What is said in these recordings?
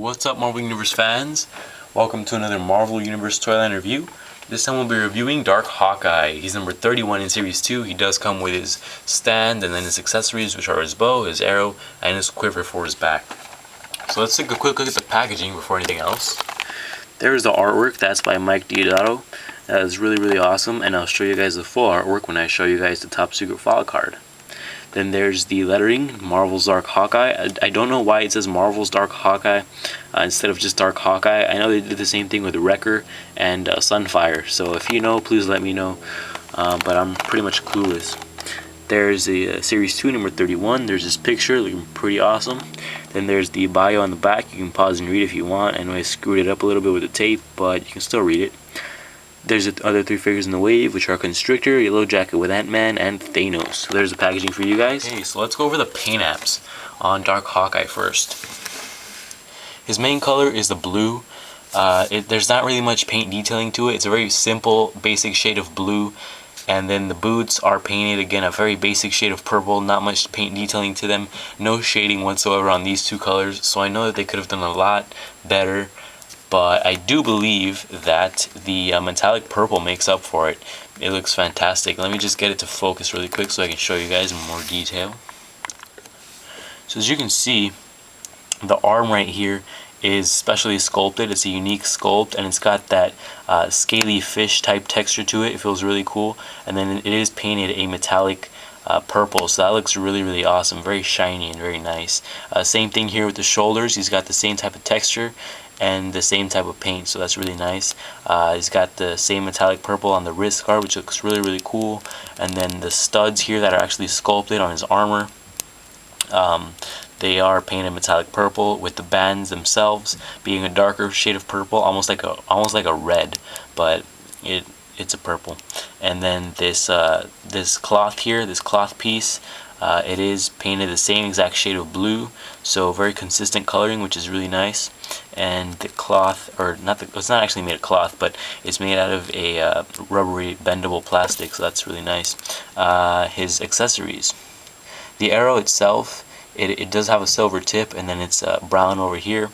What's up, Marvel Universe fans? Welcome to another Marvel Universe Toyline review. This time we'll be reviewing Dark Hawkeye. He's number 31 in Series 2. He does come with his stand and then his accessories, which are his bow, his arrow, and his quiver for his back. So let's take a quick look at the packaging before anything else. There's the artwork. That's by Mike Deodato. That is really awesome, and I'll show you guys the full artwork when I show you guys the top secret file card. Then there's the lettering, Marvel's Dark Hawkeye. I don't know why it says Marvel's Dark Hawkeye instead of just Dark Hawkeye. I know they did the same thing with Wrecker and Sunfire, so if you know, please let me know, but I'm pretty much clueless. There's the Series 2, number 31. There's this picture looking pretty awesome. Then there's the bio on the back. You can pause and read if you want. I know I screwed it up a little bit with the tape, but you can still read it. There's the other three figures in the wave, which are Constrictor, Yellow Jacket with Ant-Man, and Thanos. So there's the packaging for you guys. Okay, so let's go over the paint apps on Dark Hawkeye first. His main color is the blue. There's not really much paint detailing to it. It's a very simple, basic shade of blue. And then the boots are painted, again, a very basic shade of purple. Not much paint detailing to them. No shading whatsoever on these two colors. So I know that they could have done a lot better. But I do believe that the metallic purple makes up for it. It looks fantastic. Let me just get it to focus really quick so I can show you guys in more detail. So as you can see, the arm right here is specially sculpted. It's a unique sculpt, and it's got that scaly fish type texture to it. It feels really cool. And then it is painted a metallic purple, so that looks really awesome. Very shiny and very nice. Same thing here with the shoulders. He's got the same type of texture and the same type of paint, so that's really nice. He's got the same metallic purple on the wrist guard, which looks really cool. And then the studs here that are actually sculpted on his armor, they are painted metallic purple, with the bands themselves being a darker shade of purple, almost like a red, but it's a purple. And then this cloth here, this cloth piece, it is painted the same exact shade of blue, so very consistent coloring, which is really nice. And the cloth, or not, it's not actually made of cloth, but it's made out of a rubbery bendable plastic, so that's really nice. His accessories, the arrow itself, it does have a silver tip, and then it's brown over here,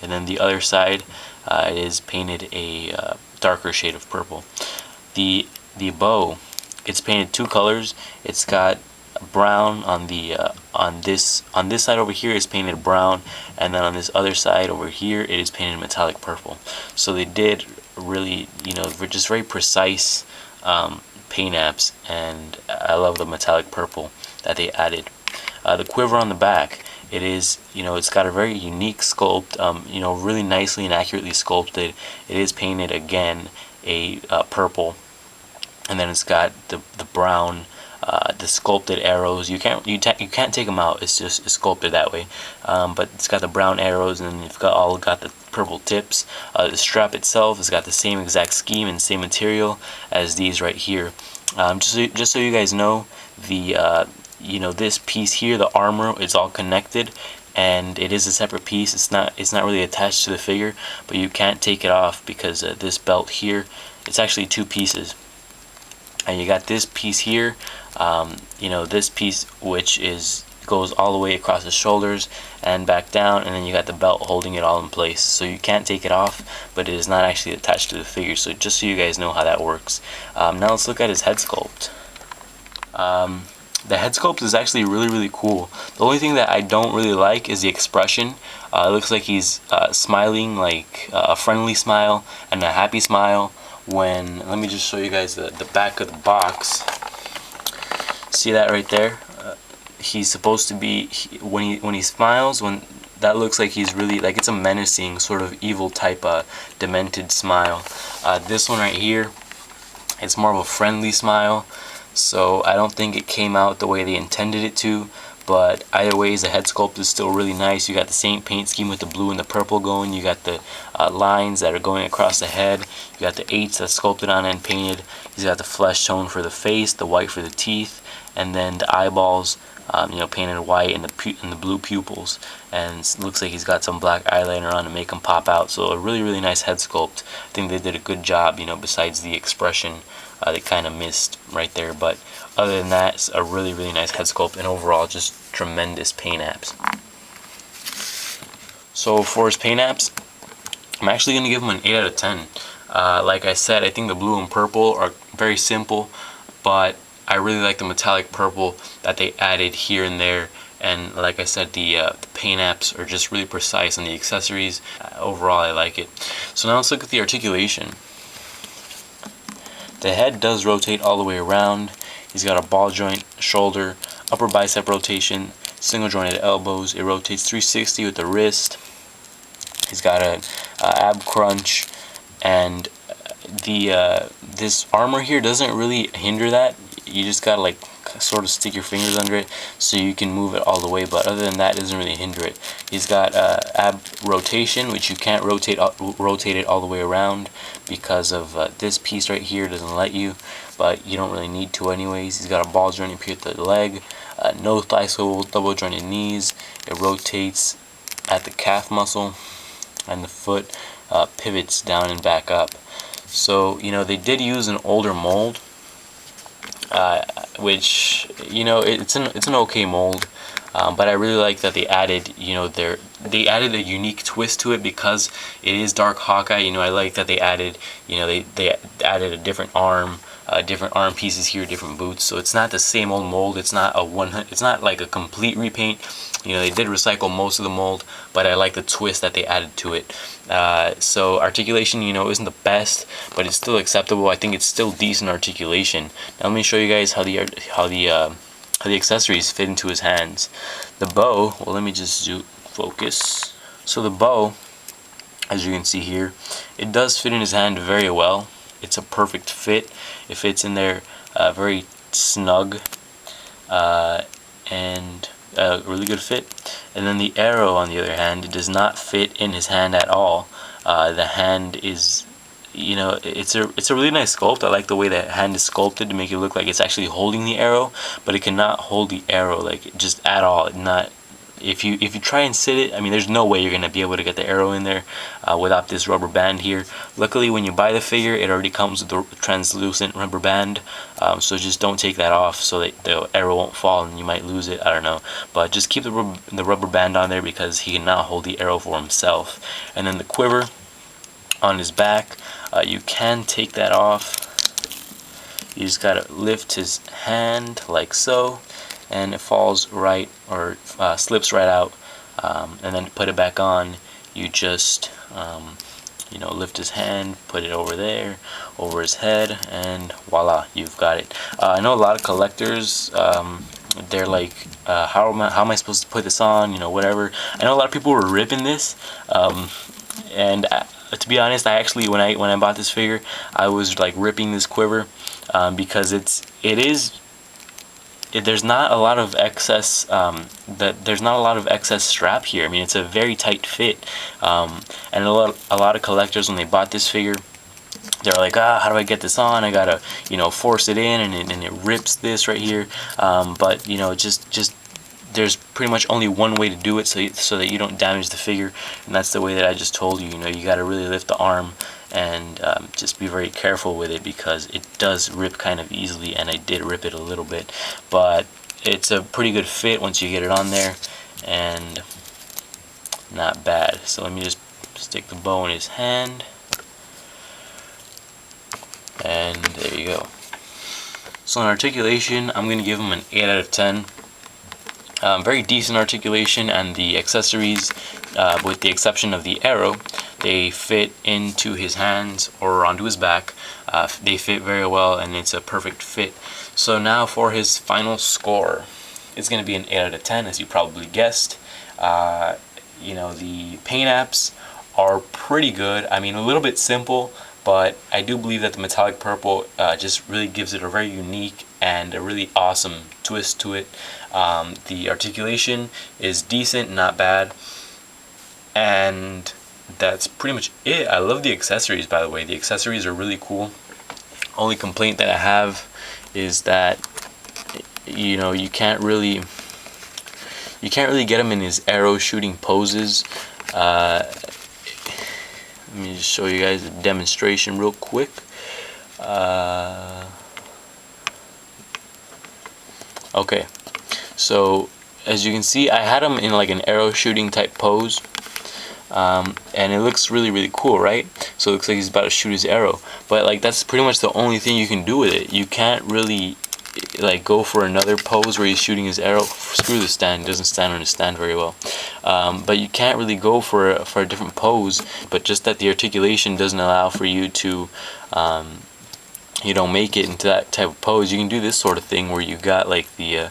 and then the other side it is painted a darker shade of purple. The bow, it's painted two colors. It's got brown on the on this side over here is painted brown, and then on this other side over here it is painted metallic purple. So they did really, just very precise paint apps, and I love the metallic purple that they added. The quiver on the back, it is, it's got a very unique sculpt, really nicely and accurately sculpted. It is painted, again, a purple, and then it's got the brown, the sculpted arrows. You can't take them out. It's just sculpted that way. But it's got the brown arrows, and you've got the purple tips. The strap itself has got the same exact scheme and same material as these right here. Just so you guys know, the this piece here, the armor, is all connected, and it is a separate piece. It's not really attached to the figure, but you can't take it off because this belt here, it's actually two pieces. And you got this piece here, this piece which goes all the way across the shoulders and back down, and then you got the belt holding it all in place. So you can't take it off, but it is not actually attached to the figure. So just so you guys know how that works. Now let's look at his head sculpt. The head sculpt is actually really cool. The only thing that I don't really like is the expression. It looks like he's smiling, like a friendly smile and a happy smile. Let me just show you guys the back of the box. See that right there? He's supposed to be, when he smiles, that looks like he's really, like, it's a menacing sort of evil type demented smile. This one right here, it's more of a friendly smile. So I don't think it came out the way they intended it to, but either way, the head sculpt is still really nice. You got the same paint scheme with the blue and the purple going. You got the lines that are going across the head. You got the 8s that's sculpted on and painted. He's got the flesh tone for the face, the white for the teeth, and then the eyeballs, painted white, and the blue pupils. And it looks like he's got some black eyeliner on to make him pop out. So a really nice head sculpt. I think they did a good job, besides the expression. They kind of missed right there, but other than that, it's a really nice head sculpt, and overall just tremendous paint apps. So for his paint apps, I'm actually going to give him an 8 out of 10. Like I said, I think the blue and purple are very simple, but I really like the metallic purple that they added here and there. And like I said, the paint apps are just really precise, and the accessories, overall I like it. So now let's look at the articulation. The head does rotate all the way around. He's got a ball joint shoulder, upper bicep rotation, single jointed elbows. It rotates 360 with the wrist. He's got a ab crunch, and the this armor here doesn't really hinder that. You just gotta like sort of stick your fingers under it so you can move it all the way, but other than that, it doesn't really hinder it. He's got ab rotation, which you can't rotate it all the way around because of this piece right here doesn't let you, but you don't really need to anyways. He's got a ball joint up here at the leg, no thigh swivel, double jointed knees. It rotates at the calf muscle, and the foot pivots down and back up. So you know, they did use an older mold, which, you know, it's an okay mold, but I really like that they added, you know, they added a unique twist to it because it is Dark Hawkeye. You know, I like that they added, you know, they added a different arm pieces here, different boots. So it's not the same old mold. It's not it's not like a complete repaint. You know, they did recycle most of the mold, but I like the twist that they added to it. So articulation, you know, isn't the best, but it's still acceptable. I think it's still decent articulation. Now let me show you guys how the accessories fit into his hands. The bow, well, let me just focus. So the bow, as you can see here, it does fit in his hand very well. It's a perfect fit. It fits in there very snug, and a really good fit. And then the arrow, on the other hand, it does not fit in his hand at all. The hand is, you know, it's a really nice sculpt. I like the way the hand is sculpted to make it look like it's actually holding the arrow, but it cannot hold the arrow like just at all. Not if you try and sit it, I mean, there's no way you're gonna be able to get the arrow in there without this rubber band here. Luckily, when you buy the figure, it already comes with the translucent rubber band, so just don't take that off so that the arrow won't fall and you might lose it. I don't know, but just keep the rubber band on there because he cannot hold the arrow for himself. And then the quiver on his back, you can take that off. You just gotta lift his hand like so, and it falls right, or slips right out, and then to put it back on, you just you know, lift his hand, put it over there, over his head, and voila, you've got it. I know a lot of collectors, they're like, how am I supposed to put this on, you know, whatever. I know a lot of people were ripping this, and to be honest, I actually, when I bought this figure, I was like ripping this quiver, because there's not a lot of excess there's not a lot of excess strap here. I mean, it's a very tight fit, and a lot of collectors, when they bought this figure, they're like, how do I get this on? I gotta, you know, force it in, and it rips this right here. But you know, just there's pretty much only one way to do it, so that you don't damage the figure, and that's the way that I just told you. You know, you got to really lift the arm, and just be very careful with it because it does rip kind of easily, and I did rip it a little bit, but it's a pretty good fit once you get it on there, and not bad. So let me just stick the bow in his hand, and there you go. So in articulation, I'm going to give him an 8 out of 10. Very decent articulation, and the accessories, with the exception of the arrow, they fit into his hands or onto his back. They fit very well, and it's a perfect fit. So now for his final score, it's going to be an 8 out of 10, as you probably guessed. You know, the paint apps are pretty good. I mean, a little bit simple, but I do believe that the metallic purple just really gives it a very unique and a really awesome twist to it. The articulation is decent, not bad, and that's pretty much it. I love the accessories, by the way. The accessories are really cool. Only complaint that I have is that, you know, you can't really get him in his arrow shooting poses. Let me just show you guys a demonstration real quick. Okay, so as you can see, I had him in like an arrow shooting type pose, and it looks really cool, right? So it looks like he's about to shoot his arrow, but like that's pretty much the only thing you can do with it. You can't really like go for another pose where he's shooting his arrow. Screw the stand, it doesn't stand on his stand very well. But you can't really go for a different pose, but just that the articulation doesn't allow for you to make it into that type of pose. You can do this sort of thing where you got like the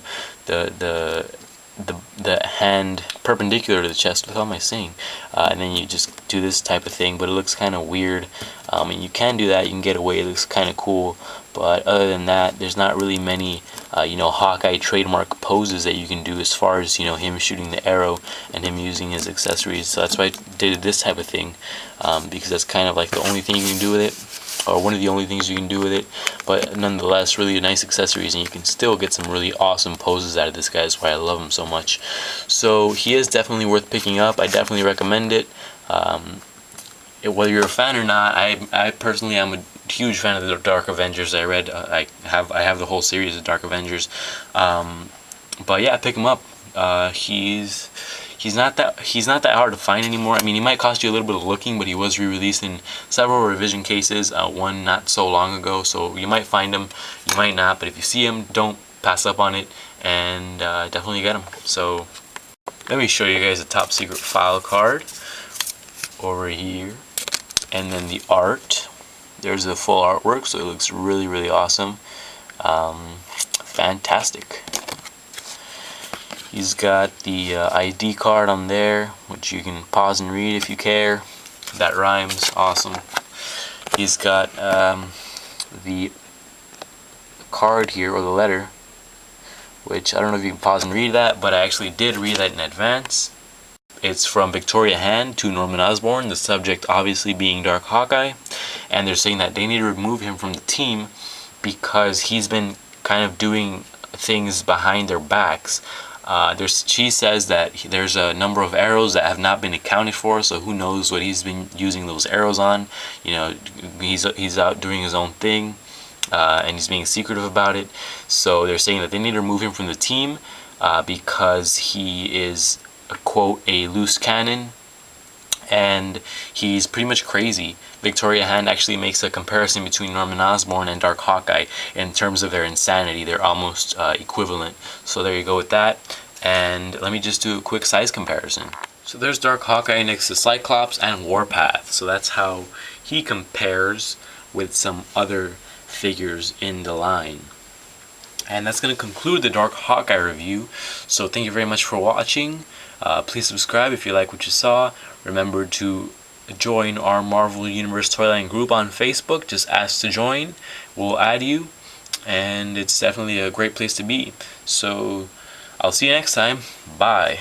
hand perpendicular to the chest. What am I saying? And then you just do this type of thing, but it looks kind of weird. And you can do that. You can get away. It looks kind of cool. But other than that, there's not really many, Hawkeye trademark poses that you can do as far as, him shooting the arrow and him using his accessories. So that's why I did this type of thing, because that's kind of like the only thing you can do with it, or one of the only things you can do with it. But nonetheless, really nice accessories, and you can still get some really awesome poses out of this guy. That's why I love him so much. So he is definitely worth picking up. I definitely recommend it. Whether you're a fan or not, I personally am a huge fan of the Dark Avengers. I have the whole series of Dark Avengers. But yeah, pick him up. He's not that hard to find anymore. I mean, he might cost you a little bit of looking, but he was re-released in several revision cases. One not so long ago, so you might find him, you might not. But if you see him, don't pass up on it, and definitely get him. So let me show you guys a top secret file card over here, and then the art. There's the full artwork, so it looks really awesome. Fantastic. He's got the ID card on there, which you can pause and read if you care. That rhymes. Awesome. He's got the card here, or the letter, which I don't know if you can pause and read that, but I actually did read that in advance. It's from Victoria Hand to Norman Osborn, the subject obviously being Dark Hawkeye, and they're saying that they need to remove him from the team because he's been kind of doing things behind their backs. She says that there's a number of arrows that have not been accounted for, so who knows what he's been using those arrows on. He's out doing his own thing, and he's being secretive about it. So they're saying that they need to remove him from the team because he is, quote, a loose cannon, and he's pretty much crazy. Victoria Hand actually makes a comparison between Norman Osborn and Dark Hawkeye in terms of their insanity. They're almost equivalent. So there you go with that. And let me just do a quick size comparison. So there's Dark Hawkeye next to Cyclops and Warpath. So that's how he compares with some other figures in the line. And that's going to conclude the Dark Hawkeye review. So thank you very much for watching. Please subscribe if you like what you saw. Remember to join our Marvel Universe Toyline group on Facebook. Just ask to join. We'll add you. And it's definitely a great place to be. So I'll see you next time. Bye.